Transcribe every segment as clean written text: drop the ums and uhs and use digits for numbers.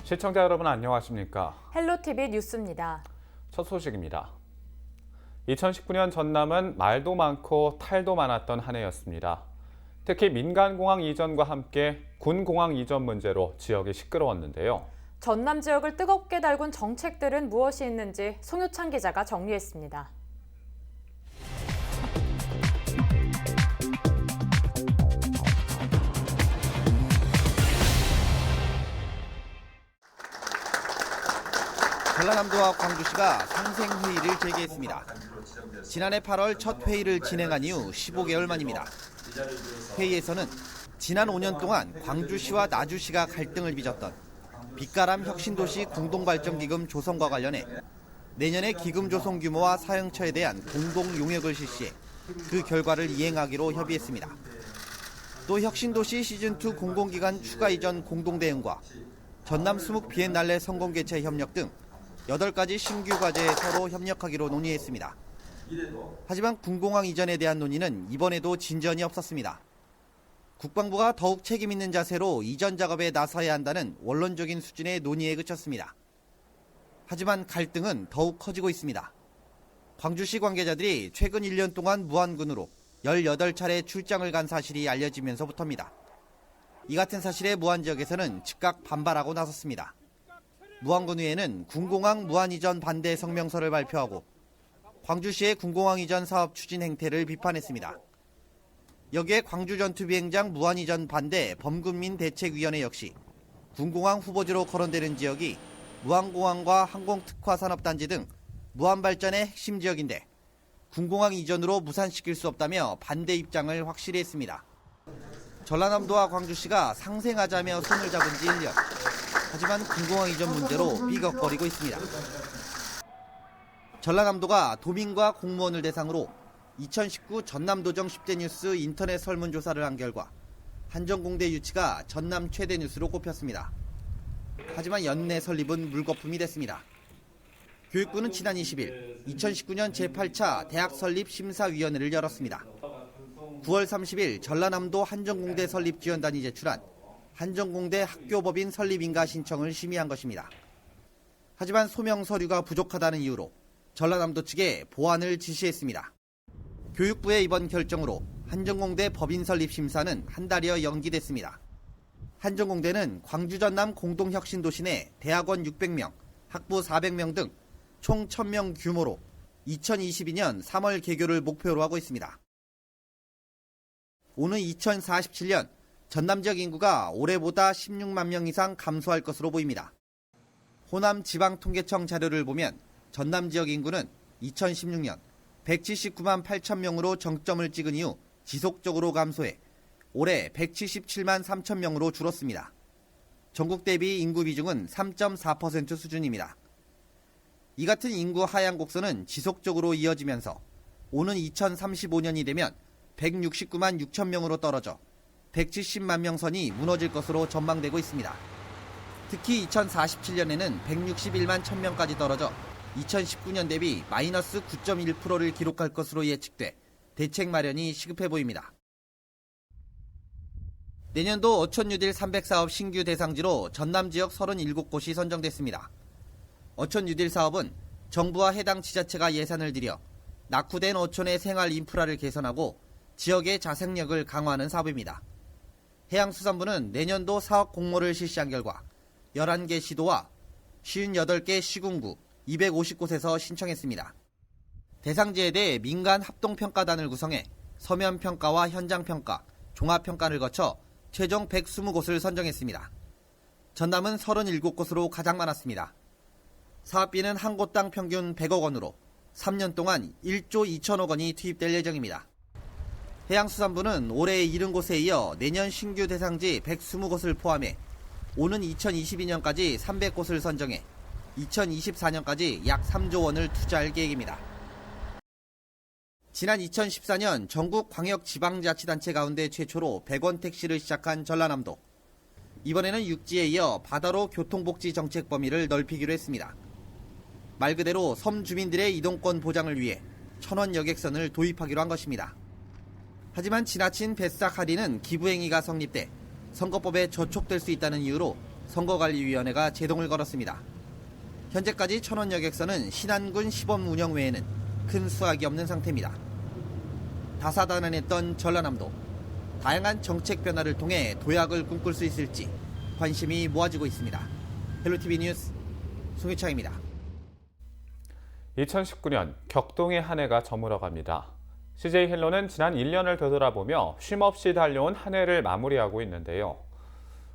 시청자 여러분 안녕하십니까? 헬로티비 뉴스입니다. 첫 소식입니다. 2019년 전남은 말도 많고 탈도 많았던 한 해였습니다. 특히 민간공항 이전과 함께 군공항 이전 문제로 지역이 시끄러웠는데요. 전남 지역을 뜨겁게 달군 정책들은 무엇이 있는지 송유찬 기자가 정리했습니다. 전라남도와 광주시가 상생회의를 재개했습니다. 지난해 8월 첫 회의를 진행한 이후 15개월 만입니다. 회의에서는 지난 5년 동안 광주시와 나주시가 갈등을 빚었던 빛가람 혁신도시 공동발전기금 조성과 관련해 내년에 기금 조성 규모와 사용처에 대한 공동 용역을 실시해 그 결과를 이행하기로 협의했습니다. 또 혁신도시 시즌2 공공기관 추가 이전 공동대응과 전남 수묵 비엔날레 성공 개최 협력 등 8가지 신규 과제에 서로 협력하기로 논의했습니다. 하지만 군공항 이전에 대한 논의는 이번에도 진전이 없었습니다. 국방부가 더욱 책임 있는 자세로 이전 작업에 나서야 한다는 원론적인 수준의 논의에 그쳤습니다. 하지만 갈등은 더욱 커지고 있습니다. 광주시 관계자들이 최근 1년 동안 무안군으로 18차례 출장을 간 사실이 알려지면서부터입니다. 이 같은 사실에 무안 지역에서는 즉각 반발하고 나섰습니다. 무안군의회는 군공항 무안 이전 반대 성명서를 발표하고 광주시의 군공항 이전 사업 추진 행태를 비판했습니다. 여기에 광주전투비행장 무안 이전 반대 범군민 대책위원회 역시 군공항 후보지로 거론되는 지역이 무안공항과 항공특화산업단지 등 무안 발전의 핵심 지역인데 군공항 이전으로 무산시킬 수 없다며 반대 입장을 확실히 했습니다. 전라남도와 광주시가 상생하자며 손을 잡은 지 1년. 하지만 군공항 이전 문제로 삐걱거리고 있습니다. 전라남도가 도민과 공무원을 대상으로 2019 전남도정 10대 뉴스 인터넷 설문조사를 한 결과 한정공대 유치가 전남 최대 뉴스로 꼽혔습니다. 하지만 연내 설립은 물거품이 됐습니다. 교육부는 지난 20일 2019년 제8차 대학 설립 심사위원회를 열었습니다. 9월 30일 전라남도 한정공대 설립지원단이 제출한 한정공대 학교법인 설립인가 신청을 심의한 것입니다. 하지만 소명 서류가 부족하다는 이유로 전라남도 측에 보완을 지시했습니다. 교육부의 이번 결정으로 한정공대 법인 설립 심사는 한 달여 연기됐습니다. 한정공대는 광주 전남 공동혁신도시 내 대학원 600명, 학부 400명 등 총 1000명 규모로 2022년 3월 개교를 목표로 하고 있습니다. 오는 2047년 전남 지역 인구가 올해보다 16만 명 이상 감소할 것으로 보입니다. 호남 지방통계청 자료를 보면 전남 지역 인구는 2016년 179만 8천 명으로 정점을 찍은 이후 지속적으로 감소해 올해 177만 3천 명으로 줄었습니다. 전국 대비 인구 비중은 3.4% 수준입니다. 이 같은 인구 하향 곡선은 지속적으로 이어지면서 오는 2035년이 되면 169만 6천 명으로 떨어져 170만 명 선이 무너질 것으로 전망되고 있습니다. 특히 2047년에는 161만 1000명까지 떨어져 2019년 대비 마이너스 9.1%를 기록할 것으로 예측돼 대책 마련이 시급해 보입니다. 내년도 어촌뉴딜 300사업 신규 대상지로 전남 지역 37곳이 선정됐습니다. 어촌뉴딜 사업은 정부와 해당 지자체가 예산을 들여 낙후된 어촌의 생활 인프라를 개선하고 지역의 자생력을 강화하는 사업입니다. 해양수산부는 내년도 사업 공모를 실시한 결과 11개 시도와 58개 시군구 250곳에서 신청했습니다. 대상지에 대해 민간 합동평가단을 구성해 서면평가와 현장평가, 종합평가를 거쳐 최종 120곳을 선정했습니다. 전남은 37곳으로 가장 많았습니다. 사업비는 한 곳당 평균 100억 원으로 3년 동안 1조 2천억 원이 투입될 예정입니다. 해양수산부는 올해 70곳에 이어 내년 신규 대상지 120곳을 포함해 오는 2022년까지 300곳을 선정해 2024년까지 약 3조 원을 투자할 계획입니다. 지난 2014년 전국 광역지방자치단체 가운데 최초로 100원 택시를 시작한 전라남도. 이번에는 육지에 이어 바다로 교통복지 정책 범위를 넓히기로 했습니다. 말 그대로 섬 주민들의 이동권 보장을 위해 1000원 여객선을 도입하기로 한 것입니다. 하지만 지나친 뱃삭 할인은 기부행위가 성립돼 선거법에 저촉될 수 있다는 이유로 선거관리위원회가 제동을 걸었습니다. 현재까지 천원 여객선은 신안군 시범 운영 외에는 큰 수확이 없는 상태입니다. 다사다난했던 전라남도. 다양한 정책 변화를 통해 도약을 꿈꿀 수 있을지 관심이 모아지고 있습니다. 헬로티비 뉴스 송유창입니다. 2019년 격동의 한 해가 저물어갑니다. CJ 헬로는 지난 1년을 되돌아보며 쉼없이 달려온 한 해를 마무리하고 있는데요.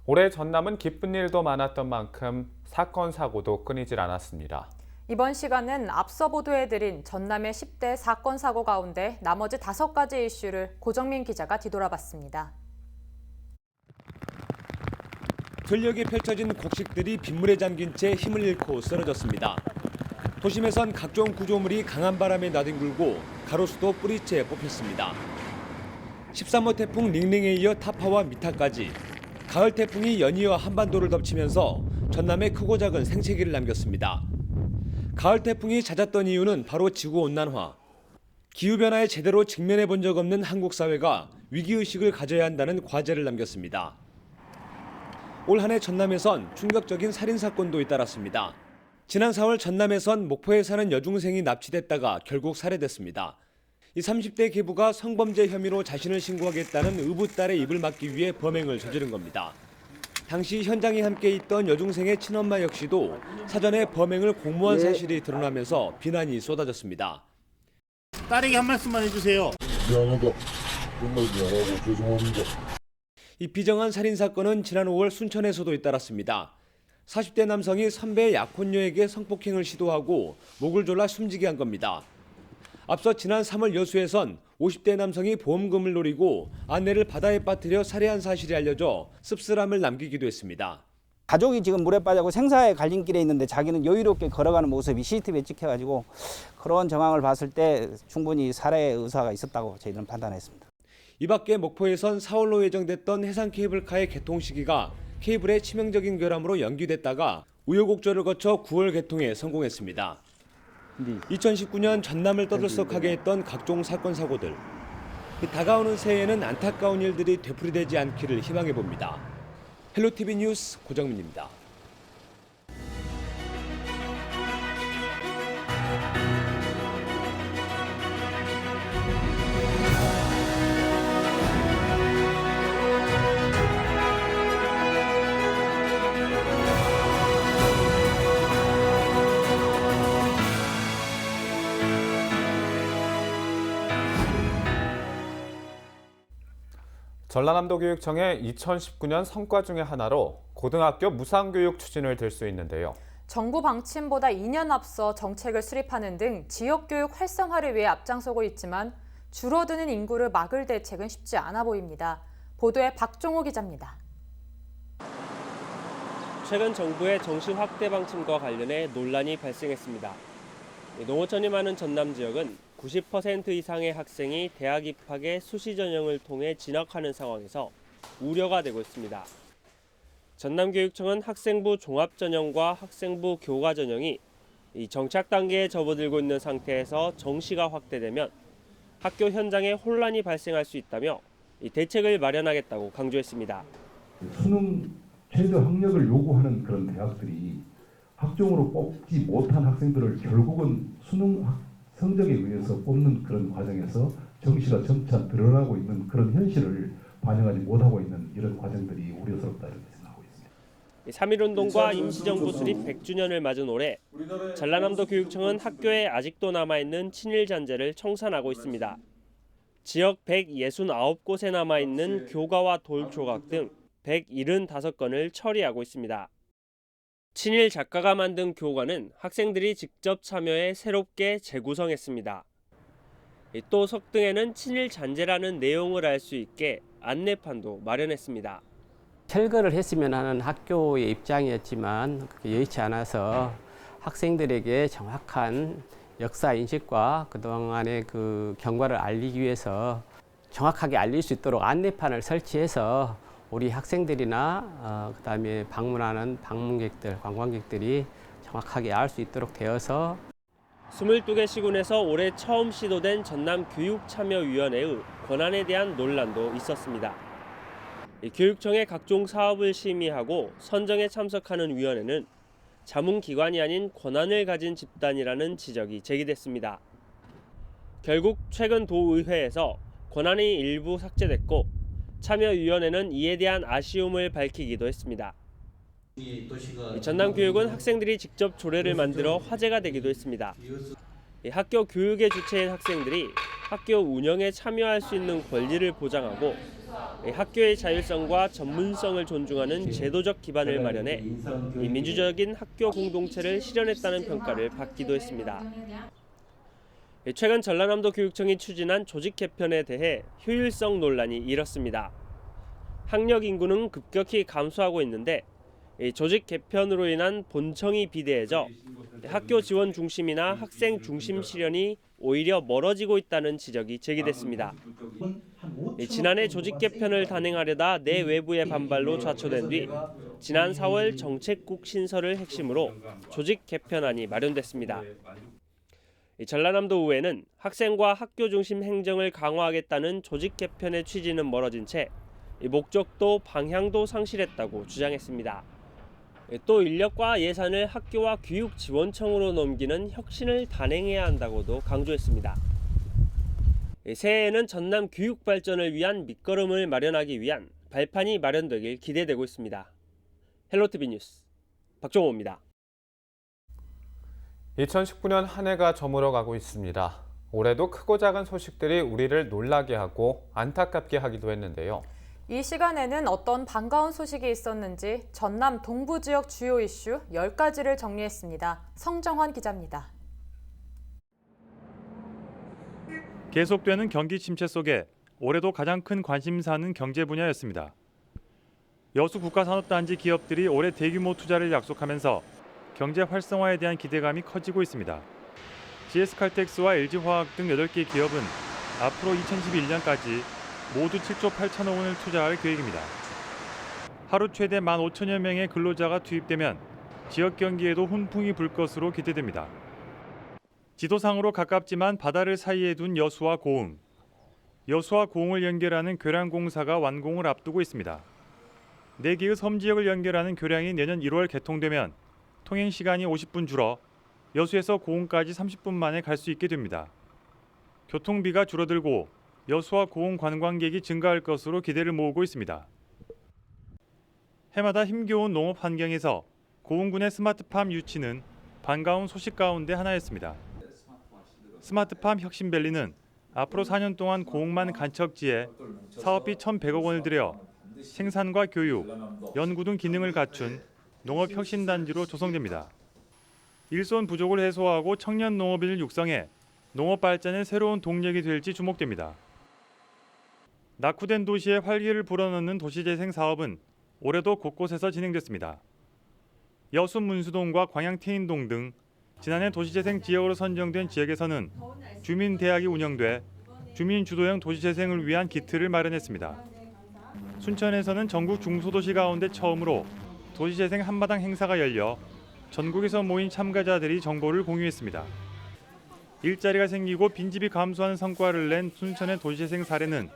올해 전남은 기쁜 일도 많았던 만큼 사건, 사고도 끊이질 않았습니다. 이번 시간은 앞서 보도해드린 전남의 10대 사건, 사고 가운데 나머지 5가지 이슈를 고정민 기자가 뒤돌아봤습니다. 전력이 펼쳐진 곡식들이 빗물에 잠긴 채 힘을 잃고 쓰러졌습니다. 도심에선 각종 구조물이 강한 바람에 나뒹굴고 가로수도 뿌리채 뽑혔습니다. 13호 태풍 링링에 이어 타파와 미타까지 가을 태풍이 연이어 한반도를 덮치면서 전남에 크고 작은 생채기를 남겼습니다. 가을 태풍이 잦았던 이유는 바로 지구온난화. 기후변화에 제대로 직면해 본 적 없는 한국 사회가 위기의식을 가져야 한다는 과제를 남겼습니다. 올 한 해 전남에선 충격적인 살인사건도 잇따랐습니다. 지난 4월 전남에선 목포에 사는 여중생이 납치됐다가 결국 살해됐습니다. 이 30대 계부가 성범죄 혐의로 자신을 신고하겠다는 의붓 딸의 입을 막기 위해 범행을 저지른 겁니다. 당시 현장에 함께 있던 여중생의 친엄마 역시도 사전에 범행을 공모한 사실이 드러나면서 비난이 쏟아졌습니다. 딸에게 한 말씀만 해주세요. 미안하다. 정말 미안하고 죄송합니다. 이 비정한 살인사건은 지난 5월 순천에서도 잇따랐습니다. 40대 남성이 선배 약혼녀에게 성폭행을 시도하고 목을 졸라 숨지게 한 겁니다. 앞서 지난 3월 여수에선 50대 남성이 보험금을 노리고 아내를 바다에 빠뜨려 살해한 사실이 알려져 씁쓸함을 남기기도 했습니다. 가족이 지금 물에 빠져고 생사의 갈림길에 있는데 자기는 여유롭게 걸어가는 모습이 CCTV에 찍혀가지고 그런 정황을 봤을 때 충분히 살해의 의사가 있었다고 저희들은 판단했습니다. 이 밖에 목포에선 4월로 예정됐던 해상 케이블카의 개통 시기가 케이블의 치명적인 결함으로 연기됐다가 우여곡절을 거쳐 9월 개통에 성공했습니다. 2019년 전남을 떠들썩하게 했던 각종 사건 사고들. 다가오는 새해에는 안타까운 일들이 되풀이되지 않기를 희망해 봅니다. 헬로티비 뉴스 고정민입니다. 전라남도 교육청의 2019년 성과 중의 하나로 고등학교 무상교육 추진을 들 수 있는데요. 정부 방침보다 2년 앞서 정책을 수립하는 등 지역교육 활성화를 위해 앞장서고 있지만 줄어드는 인구를 막을 대책은 쉽지 않아 보입니다. 보도에 박종호 기자입니다. 최근 정부의 정시 확대 방침과 관련해 논란이 발생했습니다. 농어촌이 많은 전남 지역은 90% 이상의 학생이 대학 입학에 수시 전형을 통해 진학하는 상황에서 우려가 되고 있습니다. 전남교육청은 학생부 종합전형과 학생부 교과전형이 정착 단계에 접어들고 있는 상태에서 정시가 확대되면 학교 현장에 혼란이 발생할 수 있다며 대책을 마련하겠다고 강조했습니다. 수능 최저 학력을 요구하는 그런 대학들이 학종으로 뽑지 못한 학생들을 결국은 수능 성적에 의해서 뽑는 그런 과정에서 정시가 점차 드러나고 있는 그런 현실을 반영하지 못하고 있는 이런 과정들이 우려스럽다 이렇게 생각하고 있습니다. 3.1운동과 임시정부 수립 100주년을 맞은 올해 전라남도 교육청은 학교에 아직도 남아있는 친일 잔재를 청산하고 있습니다. 지역 169곳에 남아있는 교과와 돌조각 등 175건을 처리하고 있습니다. 친일 작가가 만든 교과는 학생들이 직접 참여해 새롭게 재구성했습니다. 또 석등에는 친일 잔재라는 내용을 알 수 있게 안내판도 마련했습니다. 철거를 했으면 하는 학교의 입장이었지만 그게 여의치 않아서 학생들에게 정확한 역사 인식과 그동안의 그 경과를 알리기 위해서 정확하게 알릴 수 있도록 안내판을 설치해서 우리 학생들이나 그다음에 방문하는 방문객들, 관광객들이 정확하게 알 수 있도록 되어서 22개 시군에서 올해 처음 시도된 전남교육참여위원회의 권한에 대한 논란도 있었습니다. 교육청의 각종 사업을 심의하고 선정에 참석하는 위원회는 자문기관이 아닌 권한을 가진 집단이라는 지적이 제기됐습니다. 결국 최근 도의회에서 권한이 일부 삭제됐고 참여위원회는 이에 대한 아쉬움을 밝히기도 했습니다. 전남교육은 학생들이 직접 조례를 만들어 화제가 되기도 했습니다. 학교 교육의 주체인 학생들이 학교 운영에 참여할 수 있는 권리를 보장하고 학교의 자율성과 전문성을 존중하는 제도적 기반을 마련해 민주적인 학교 공동체를 실현했다는 평가를 받기도 했습니다. 최근 전라남도 교육청이 추진한 조직 개편에 대해 효율성 논란이 일었습니다. 학력 인구는 급격히 감소하고 있는데 조직 개편으로 인한 본청이 비대해져 학교 지원 중심이나 학생 중심 실현이 오히려 멀어지고 있다는 지적이 제기됐습니다. 지난해 조직 개편을 단행하려다 내 외부의 반발로 좌초된 뒤 지난 4월 정책국 신설을 핵심으로 조직 개편안이 마련됐습니다. 전라남도 의회는 학생과 학교 중심 행정을 강화하겠다는 조직 개편의 취지는 멀어진 채 목적도 방향도 상실했다고 주장했습니다. 또 인력과 예산을 학교와 교육지원청으로 넘기는 혁신을 단행해야 한다고도 강조했습니다. 새해에는 전남 교육 발전을 위한 밑거름을 마련하기 위한 발판이 마련되길 기대되고 있습니다. 헬로티비 뉴스 박종호입니다. 2019년 한 해가 저물어 가고 있습니다. 올해도 크고 작은 소식들이 우리를 놀라게 하고 안타깝게 하기도 했는데요. 이 시간에는 어떤 반가운 소식이 있었는지 전남 동부 지역 주요 이슈 10가지를 정리했습니다. 성정환 기자입니다. 계속되는 경기 침체 속에 올해도 가장 큰 관심사는 경제 분야였습니다. 여수 국가산업단지 기업들이 올해 대규모 투자를 약속하면서 경제 활성화에 대한 기대감이 커지고 있습니다. GS칼텍스와 LG화학 등 8개 기업은 앞으로 2021년까지 모두 7조 8천억 원을 투자할 계획입니다. 하루 최대 15,000여 명의 근로자가 투입되면 지역 경기에도 훈풍이 불 것으로 기대됩니다. 지도상으로 가깝지만 바다를 사이에 둔 여수와 고흥. 여수와 고흥을 연결하는 교량 공사가 완공을 앞두고 있습니다. 4개의 섬 지역을 연결하는 교량이 내년 1월 개통되면 통행 시간이 50분 줄어 여수에서 고흥까지 30분 만에 갈 수 있게 됩니다. 교통비가 줄어들고 여수와 고흥 관광객이 증가할 것으로 기대를 모으고 있습니다. 해마다 힘겨운 농업 환경에서 고흥군의 스마트팜 유치는 반가운 소식 가운데 하나였습니다. 스마트팜 혁신밸리는 앞으로 4년 동안 고흥만 간척지에 사업비 1,100억 원을 들여 생산과 교육, 연구 등 기능을 갖춘 농업혁신단지로 조성됩니다. 일손 부족을 해소하고 청년 농업인을 육성해 농업 발전의 새로운 동력이 될지 주목됩니다. 낙후된 도시에 활기를 불어넣는 도시재생 사업은 올해도 곳곳에서 진행됐습니다. 여수 문수동과 광양 태인동 등 지난해 도시재생 지역으로 선정된 지역에서는 주민대학이 운영돼 주민 주도형 도시재생을 위한 기틀을 마련했습니다. 순천에서는 전국 중소도시 가운데 처음으로 도시재생 한마당 행사가 열려 전국에서 모인 참가자들이 정보를 공유했습니다. 일자리가 생기고 빈집이 감소하는 성과를 낸 순천의 도시재생 사례는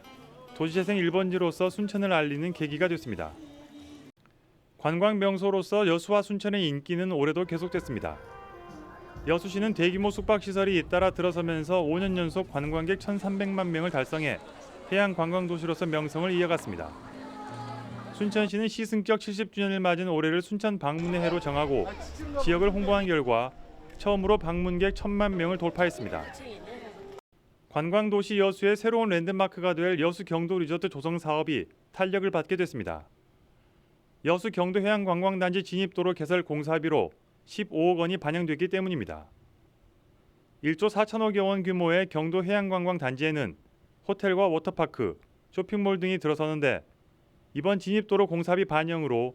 도시재생 1번지로서 순천을 알리는 계기가 됐습니다. 관광 명소로서 여수와 순천의 인기는 올해도 계속됐습니다. 여수시는 대규모 숙박시설이 잇따라 들어서면서 5년 연속 관광객 1,300만 명을 달성해 해양 관광도시로서 명성을 이어갔습니다. 순천시는 시승격 70주년을 맞은 올해를 순천 방문의 해로 정하고 지역을 홍보한 결과 처음으로 방문객 1,000만 명을 돌파했습니다. 관광도시 여수의 새로운 랜드마크가 될 여수 경도 리조트 조성 사업이 탄력을 받게 됐습니다. 여수 경도 해양관광단지 진입도로 개설 공사비로 15억 원이 반영됐기 때문입니다. 1조 4천억여 원 규모의 경도 해양관광단지에는 호텔과 워터파크, 쇼핑몰 등이 들어서는데 이번 진입도로 공사비 반영으로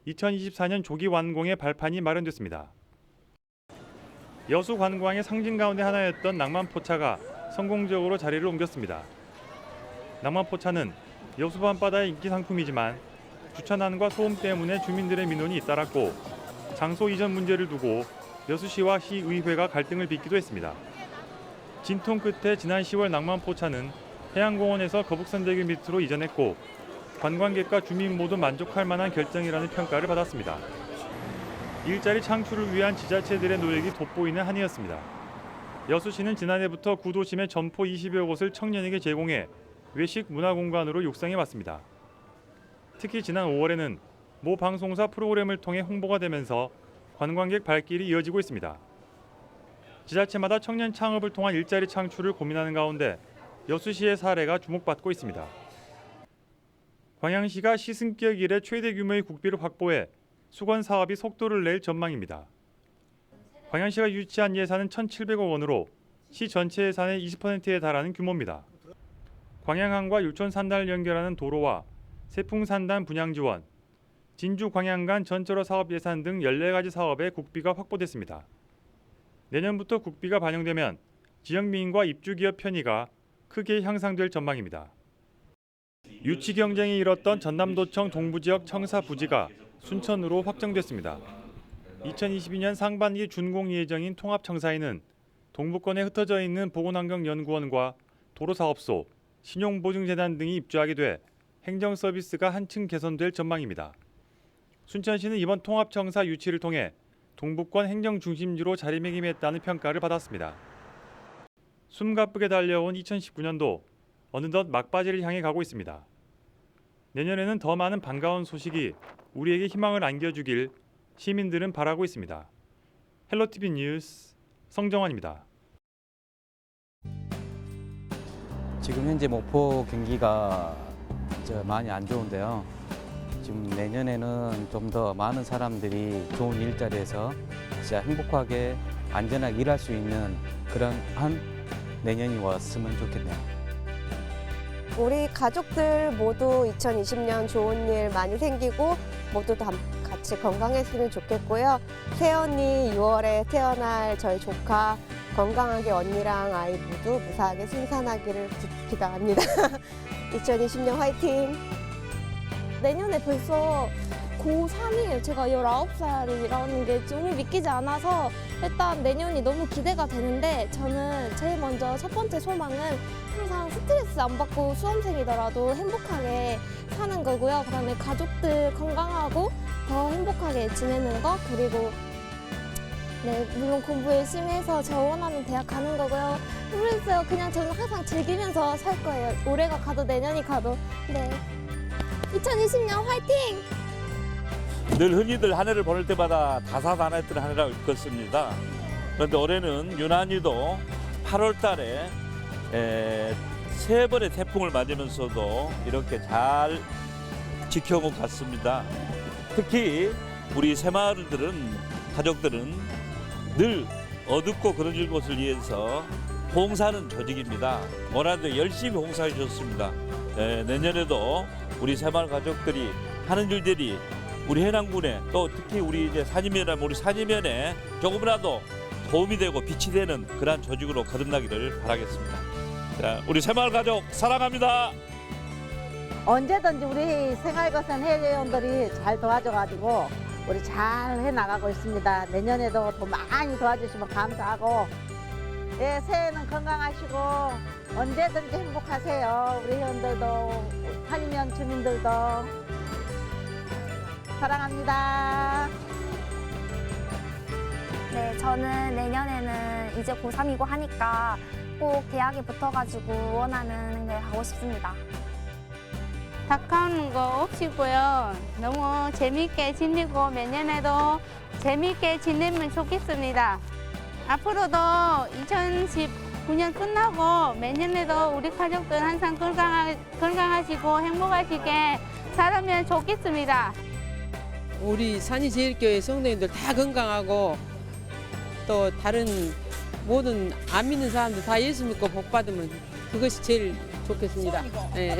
2024년 조기 완공의 발판이 마련됐습니다. 여수 관광의 상징 가운데 하나였던 낭만포차가 성공적으로 자리를 옮겼습니다. 낭만포차는 여수 밤바다의 인기 상품이지만 주차난과 소음 때문에 주민들의 민원이 잇따랐고 장소 이전 문제를 두고 여수시와 시의회가 갈등을 빚기도 했습니다. 진통 끝에 지난 10월 낭만포차는 해양공원에서 거북선대교 밑으로 이전했고 관광객과 주민 모두 만족할 만한 결정이라는 평가를 받았습니다. 일자리 창출을 위한 지자체들의 노력이 돋보이는 한 해였습니다. 여수시는 지난해부터 구도심의 점포 20여 곳을 청년에게 제공해 외식 문화공간으로 육성해왔습니다. 특히 지난 5월에는 모 방송사 프로그램을 통해 홍보가 되면서 관광객 발길이 이어지고 있습니다. 지자체마다 청년 창업을 통한 일자리 창출을 고민하는 가운데 여수시의 사례가 주목받고 있습니다. 광양시가 시승기획 이래 최대 규모의 국비를 확보해 수건 사업이 속도를 낼 전망입니다. 광양시가 유치한 예산은 1,700억 원으로 시 전체 예산의 20%에 달하는 규모입니다. 광양항과 율촌 산단을 연결하는 도로와 세풍산단 분양 지원, 진주 광양 간 전철호 사업 예산 등 14가지 사업에 국비가 확보됐습니다. 내년부터 국비가 반영되면 지역민과 입주기업 편의가 크게 향상될 전망입니다. 유치 경쟁이 일었던 전남도청 동부지역 청사 부지가 순천으로 확정됐습니다. 2022년 상반기 준공 예정인 통합청사에는 동부권에 흩어져 있는 보건환경연구원과 도로사업소, 신용보증재단 등이 입주하게 돼 행정 서비스가 한층 개선될 전망입니다. 순천시는 이번 통합청사 유치를 통해 동부권 행정 중심지로 자리매김했다는 평가를 받았습니다. 숨가쁘게 달려온 2019년도 어느덧 막바지를 향해 가고 있습니다. 내년에는 더 많은 반가운 소식이 우리에게 희망을 안겨주길 시민들은 바라고 있습니다. 헬로티비 뉴스 성정환입니다. 지금 현재 목포 경기가 많이 안 좋은데요. 지금 내년에는 좀 더 많은 사람들이 좋은 일자리에서 진짜 행복하게 안전하게 일할 수 있는 그런 한 내년이 왔으면 좋겠네요. 우리 가족들 모두 2020년 좋은 일 많이 생기고 모두 다 같이 건강했으면 좋겠고요. 새언니 6월에 태어날 저희 조카 건강하게 언니랑 아이 모두 무사하게 순산하기를 기도합니다. 2020년 화이팅! 내년에 벌써 고3이에요. 제가 19살이라는 게 좀 믿기지 않아서 일단 내년이 너무 기대가 되는데 저는 제일 먼저 첫 번째 소망은 항상 스트레스 안 받고 수험생이더라도 행복하게 사는 거고요. 그다음에 가족들 건강하고 더 행복하게 지내는 거 그리고 네, 물론 공부 열심히 해서 저 원하는 대학 가는 거고요. 모르겠어요. 그냥 저는 항상 즐기면서 살 거예요. 올해가 가도 내년이 가도. 네. 2020년 화이팅! 늘 흔히들 한 해를 보낼 때마다 다사다난했던 한 해라고 읽었습니다. 그런데 올해는 유난히도 8월 달에 세 번의 태풍을 맞으면서도 이렇게 잘 지켜온 것 같습니다. 특히 우리 새마을들은 가족들은 늘 어둡고 그늘진 곳을 위해서 봉사하는 조직입니다. 올한해 열심히 봉사해 주셨습니다. 내년에도 우리 새마을 가족들이 하는 일들이 우리 해남군에 또 특히 우리 이제 산이면이라면 우리 산이면에 조금이라도 도움이 되고 빛이 되는 그러한 조직으로 거듭나기를 바라겠습니다. 자, 우리 새마을 가족 사랑합니다. 언제든지 우리 생활거선 회원들이 잘 도와줘가지고 우리 잘 해나가고 있습니다. 내년에도 더 많이 도와주시면 감사하고 예, 새해는 건강하시고 언제든지 행복하세요. 우리 회원들도 산이면 주민들도 사랑합니다. 네, 저는 내년에는 이제 고3이고 하니까 꼭 대학에 붙어가지고 원하는 데 가고 싶습니다. 닥하는 거 없이고요. 너무 재미있게 지내고 내년에도 재미있게 지내면 좋겠습니다. 앞으로도 2019년 끝나고 내년에도 우리 가족들 항상 건강하시고 행복하시게 살면 좋겠습니다. 우리 산이제일교회 성도님들 다 건강하고 또 다른 모든 안 믿는 사람들 다 예수 믿고 복 받으면 그것이 제일 좋겠습니다. 네.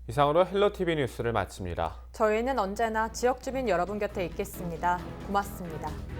이상으로 헬로티비 뉴스를 마칩니다. 저희는 언제나 지역 주민 여러분 곁에 있겠습니다. 고맙습니다.